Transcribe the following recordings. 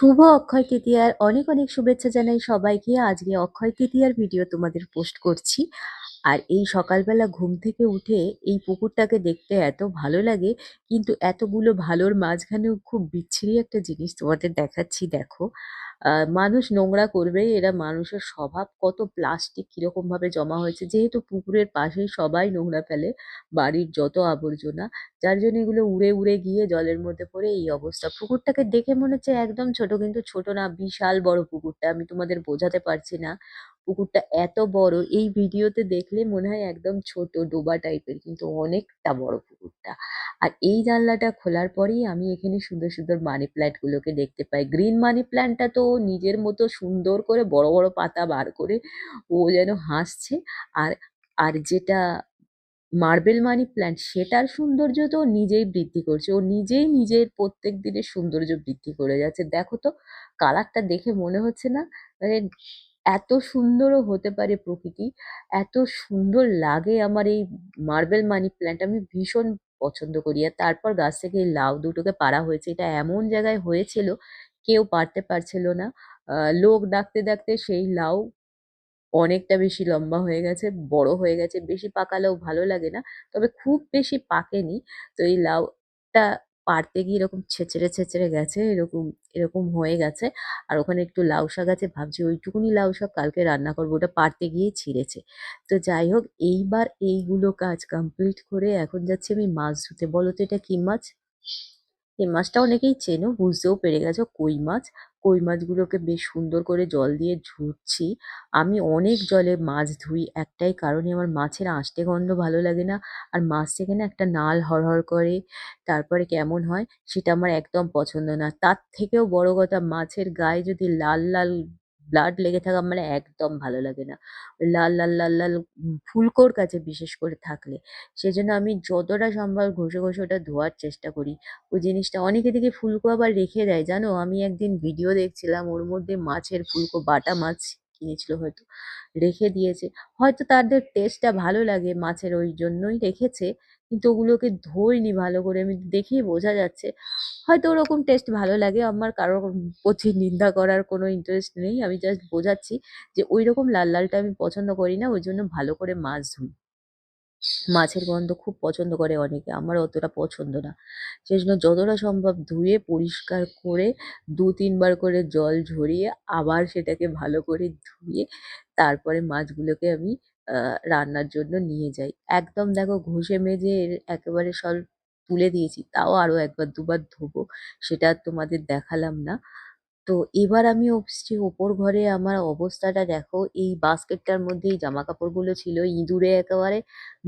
শুভ অক্ষয় তৃতীয়ার অনেক অনেক শুভেচ্ছা জানাই সবাইকে। আজকে অক্ষয় তৃতীয়ার ভিডিও তোমাদের পোস্ট করছি। আর এই সকালবেলা ঘুম থেকে উঠে এই পুকুরটাকে দেখতে এত ভালো লাগে, কিন্তু এতগুলো ভালোর মাঝখানেও খুব বিচ্ছিরি একটা জিনিস তোমাদের দেখাচ্ছি, দেখো। মানুষ নোংরা করবেই, এরা মানুষের স্বভাব। কত প্লাস্টিক কিরকম ভাবে জমা হয়েছে, যেহেতু পুকুরের পাশেই সবাই নোংরা ফেলে, বাড়ির যত আবর্জনা, যার জন্য এগুলো উড়ে উড়ে গিয়ে জলের মধ্যে পড়ে এই অবস্থা। পুকুরটাকে দেখে মনে হচ্ছে একদম ছোট, কিন্তু ছোট না, বিশাল বড় পুকুরটা। আমি তোমাদের বোঝাতে পারছি না, পুকুরটা এত বড়। এই ভিডিওতে দেখলে মনে হয় একদম ছোট ডোবা টাইপের, কিন্তু অনেকটা বড় পুকুরটা। আর এই জানলাটা খোলার পরেই আমি এখানে সুন্দর সুন্দর মানি প্ল্যান্ট গুলোকে দেখতে পাই। গ্রিন মানি প্ল্যান্টটা তো নিজের মতো সুন্দর করে বড় বড় পাতা বার করে ও যেন হাসছে। আর আর যেটা মার্বেল মানি প্ল্যান্ট, সেটার সৌন্দর্য তো ও নিজেই বৃদ্ধি করছে। ও নিজেই নিজের প্রত্যেক দিনের সৌন্দর্য বৃদ্ধি করে যাচ্ছে। দেখো তো, কালারটা দেখে মনে হচ্ছে না মানে এত সুন্দরও হতে পারে প্রকৃতি? এত সুন্দর লাগে আমার এই মার্বেল মানি প্ল্যান্ট, আমি ভীষণ পছন্দ করি। আর তারপর গাছ থেকে এই লাউ দুটোকে পাড়া হয়েছে, এটা এমন জায়গায় হয়েছিল কেউ পারতে পারছিল না। লোক ডাকতে ডাকতে সেই লাউ অনেকটা বেশি লম্বা হয়ে গেছে, বড় হয়ে গেছে। বেশি পাকালেও ভালো লাগে না, তবে খুব বেশি পাকেনি। তো এই লাউটা পাড়তে গিয়ে এরকম ছেঁচড়ে ছেঁচড়ে গেছে, এরকম এরকম হয়ে গেছে। আর ওখানে একটু লাউ শাক আছে, ভাবছি ওইটুকুনি লাউ শাক কালকে রান্না করবো, ওটা পাড়তে গিয়েই ছিঁড়েছে। তো যাই হোক, এইবার এইগুলো কাজ কমপ্লিট করে এখন যাচ্ছি আমি মাছ ধুতে। বলো তো এটা কি মাছ? এই মাছটা অনেকেই চেনো, বুঝতেও পেরে গেছো, কই মাছ। কই মাছগুলোকে বেশ সুন্দর করে জল দিয়ে ধুচ্ছি। আমি অনেক জলে মাছ ধুই একটাই কারণে, আমার মাছের আঁশটে গন্ধ ভালো লাগে না। আর মাছ থেকে না একটা নাল হড়হড় করে, তারপরে কেমন হয়, সেটা আমার একদম পছন্দ না। তার থেকেও বড় কথা, মাছের গায়ে যদি লাল লাল ব্লাড লেগে থাকা মানে একদম ভালো লাগে না। ওই লাল লাল লাল লাল ফুলকোর কাছে বিশেষ করে থাকলে, সেজন্য আমি যতটা সম্ভব ঘষে ঘষে ওটা ধোয়ার চেষ্টা করি। ওই জিনিসটা অনেকে দেখি ফুলকো আবার রেখে দেয়, জানো। আমি একদিন ভিডিও দেখছিলাম, ওর মধ্যে মাছের ফুলকো, বাটা মাছ কিনেছিল হয়তো, রেখে দিয়েছে। হয়তো তাদের টেস্টটা ভালো লাগে মাছের, ওই জন্যই রেখেছে। কিন্তু ওগুলোকে ধোয়নি ভালো করে, আমি দেখেই বোঝা যাচ্ছে। হয়তো ওরকম টেস্ট ভালো লাগে, আমার কারোর প্রতি নিন্দা করার কোনো ইন্টারেস্ট নেই। আমি জাস্ট বোঝাচ্ছি যে ওই রকম লাল লালটা আমি পছন্দ করি না, ওই জন্য ভালো করে মাছ ধুই। মাছের গন্ধ খুব পছন্দ করে অনেকে, আমার অতটা পছন্দ না। সেজন্য যতটা সম্ভব ধুয়ে পরিষ্কার করে ২-৩ বার করে জল ঝরিয়ে আবার সেটাকে ভালো করে ধুয়ে তারপরে মাছগুলোকে আমি রান্নার জন্য নিয়ে যাই। একদম দেখো ঘষে মেজে একেবারে সব তুলে দিয়েছি। তাও আরো ১ বার ২ বার ধোবো, সেটা আর তোমাদের দেখালাম না। তো এবার আমি উঠছি ওপর ঘরে। আমার অবস্থাটা দেখো, এই বাস্কেটটার মধ্যে এই জামা কাপড়গুলো ছিল, ইঁদুরে একেবারে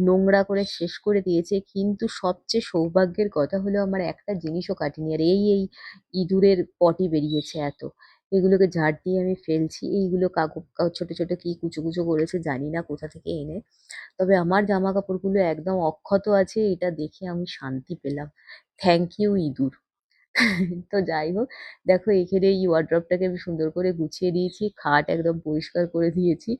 নোংরা করে শেষ করে দিয়েছে। কিন্তু সবচেয়ে সৌভাগ্যের কথা হলো, আমার একটা জিনিসও কাটেনি। আর এই ইঁদুরের পটি বেরিয়েছে এত, এগুলোকে ঝাড় দিয়ে আমি ফেলছি। এইগুলো ছোট ছোট কি কুচো কুচো করেছে জানি না কোথা থেকে এনে। তবে আমার জামা কাপড়গুলো একদম অক্ষত আছে, এটা দেখে আমি শান্তি পেলাম। থ্যাংক ইউ ইঁদুর। তো যাই হোক, দেখো এখানে এই ওয়ার্ড্রপটাকে আমি সুন্দর করে গুছিয়ে দিয়েছি, খাট একদম পরিষ্কার করে দিয়েছি,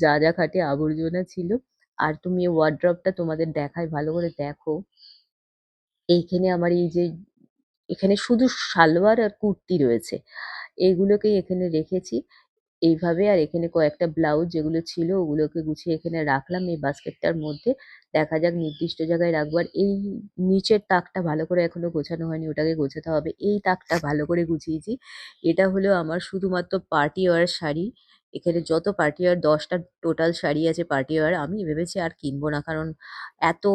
যা যা খাটে আবর্জনা ছিল। আর তুমি এই ওয়ার্ড্রপটা তোমাদের দেখাই, ভালো করে দেখো। এইখানে আমার এই যে, এখানে শুধু সালোয়ার আর কুর্তি রয়েছে, এইগুলোকেই এখানে রেখেছি এইভাবে। আর এখানে কয়েকটা ব্লাউজ যেগুলো ছিল ওগুলোকে গুছিয়ে এখানে রাখলাম এই বাস্কেটটার মধ্যে। দেখা যাক, নির্দিষ্ট জায়গায় রাখবো। আর এই নিচের তাকটা ভালো করে এখনো গোছানো হয়নি, ওটাকে গোছাতে হবে। এই তাকটা ভালো করে গুছিয়েছি। এটা হলো আমার শুধুমাত্র পার্টি ওয়ার শাড়ি। এখানে যত পার্টি ওয়ার, ১০টা টোটাল শাড়ি আছে পার্টি ওয়ার। আমি ভেবেছি আর কিনবো না, কারণ এত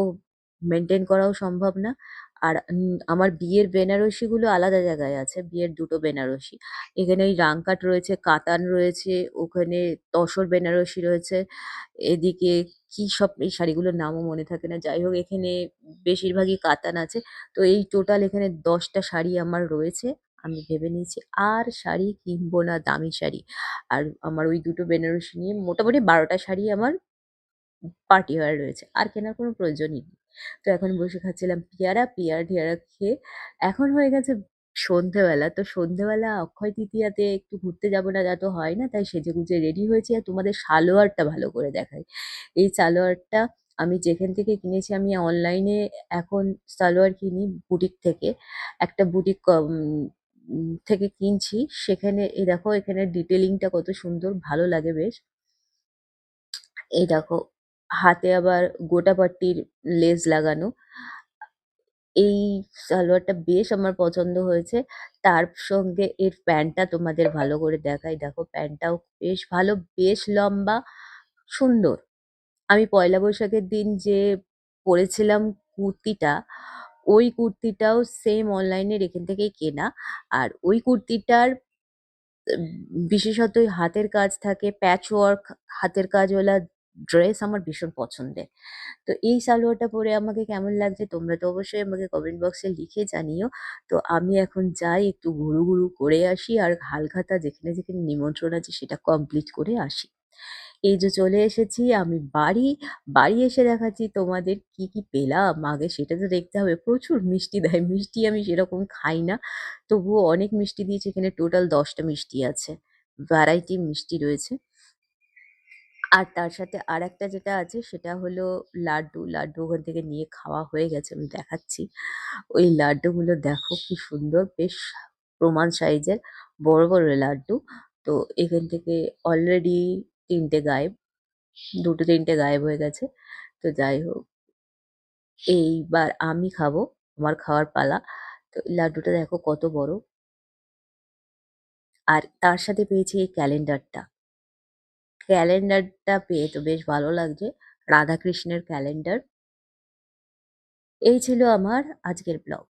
মেনটেন করাও সম্ভব না। আর আমার বিয়ের বেনারসিগুলো আলাদা জায়গায় আছে, বিয়ের ২টো বেনারসি। এখানে ওই রাংকাট রয়েছে, কাতান রয়েছে, ওখানে তসর বেনারসি রয়েছে। এদিকে কি সব এই শাড়িগুলোর নামও মনে থাকে না। যাই হোক, এখানে বেশিরভাগই কাতান আছে। তো এই টোটাল এখানে ১০টা শাড়ি আমার রয়েছে। আমি ভেবে নিয়েছি আর শাড়ি কিনবো না, দামি শাড়ি। আর আমার ওই ২টো বেনারসি নিয়ে মোটামুটি ১২টা শাড়ি আমার পার্টি ওয়্যার রয়েছে। আর কেনার কোনো প্রয়োজনই নেই। তো এখন বসে খাচ্ছিলাম পেয়ারা, পেয়ারা-টেয়ারা খেয়ে এখন হয়ে গেছে সন্ধেবেলা। তো সন্ধেবেলা অক্ষয় তৃতীয়াতে একটু ঘুরতে যাবো না, তা তো হয় না। তাই সেজেগুজে রেডি হয়েছি। আর তোমাদের সালোয়ারটা ভালো করে দেখাই। এই সালোয়ারটা আমি যেখান থেকে কিনেছি, আমি অনলাইনে এখন সালোয়ার কিনি বুটিক থেকে। একটা বুটিক থেকে কিনছি সেখানে এই দেখো এখানে ডিটেলিংটা কত সুন্দর ভালো লাগে বেশ। এই দেখো হাতে আবার গোটা পাট্টির লেস লাগানো। এই সালোয়ারটা বেশ আমার পছন্দ হয়েছে। তার সঙ্গে এর প্যান্টটা তোমাদের ভালো করে দেখাই। দেখো প্যান্টটাও বেশ ভালো, বেশ লম্বা, সুন্দর। আমি পয়লা বৈশাখের দিন যে পরেছিলাম কুর্তিটা, ওই কুর্তিটাও সেম অনলাইনের এখান থেকেই কেনা। আর ওই কুর্তিটার উম বিশেষত ওই হাতের কাজ থাকে, প্যাচওয়ার্ক হাতের কাজওয়ালা ড্রেস আমার ভীষণ পছন্দের। তো এই সালোয়ারটা পরে আমাকে কেমন লাগছে তোমরা তো অবশ্যই আমাকে কমেন্ট বক্সে লিখে জানিও। তো আমি এখন যাই একটু ঘুরু করে আসি আর হালখাতা যেখানে নিমন্ত্রণ আছে সেটা কমপ্লিট করে আসি। এই যে চলে এসেছি আমি বাড়ি। বাড়ি এসে দেখাচ্ছি তোমাদের কি পেলাম। আগে সেটা তো দেখতে হবে। প্রচুর মিষ্টি দেয়। মিষ্টি আমি সেরকম খাই না। তবুও অনেক মিষ্টি দিয়েছে। এখানে টোটাল ১০ টা মিষ্টি আছে। ভ্যারাইটি মিষ্টি রয়েছে। আর তার সাথে আরেকটা যেটা আছে সেটা হলো লাড্ডু। লাড্ডু ওখান থেকে নিয়ে খাওয়া হয়ে গেছে আমি দেখাচ্ছি। ওই লাড্ডুগুলো দেখো কি সুন্দর বেশ প্রমাণ সাইজের বড় লাড্ডু। তো এখান থেকে অলরেডি ৩ টে গায়েব। ২ টো ৩ টে গায়েব হয়ে গেছে। তো যাই হোক এইবার আমি খাবো। আমার খাওয়ার পালা। তো লাড্ডুটা দেখো কত বড়। আর তার সাথে পেয়েছি এই ক্যালেন্ডারটা। ক্যালেন্ডারটা পেয়ে তো বেশ ভালো লাগছে। রাধাকৃষ্ণের ক্যালেন্ডার। এই ছিল আমার আজকের ব্লগ।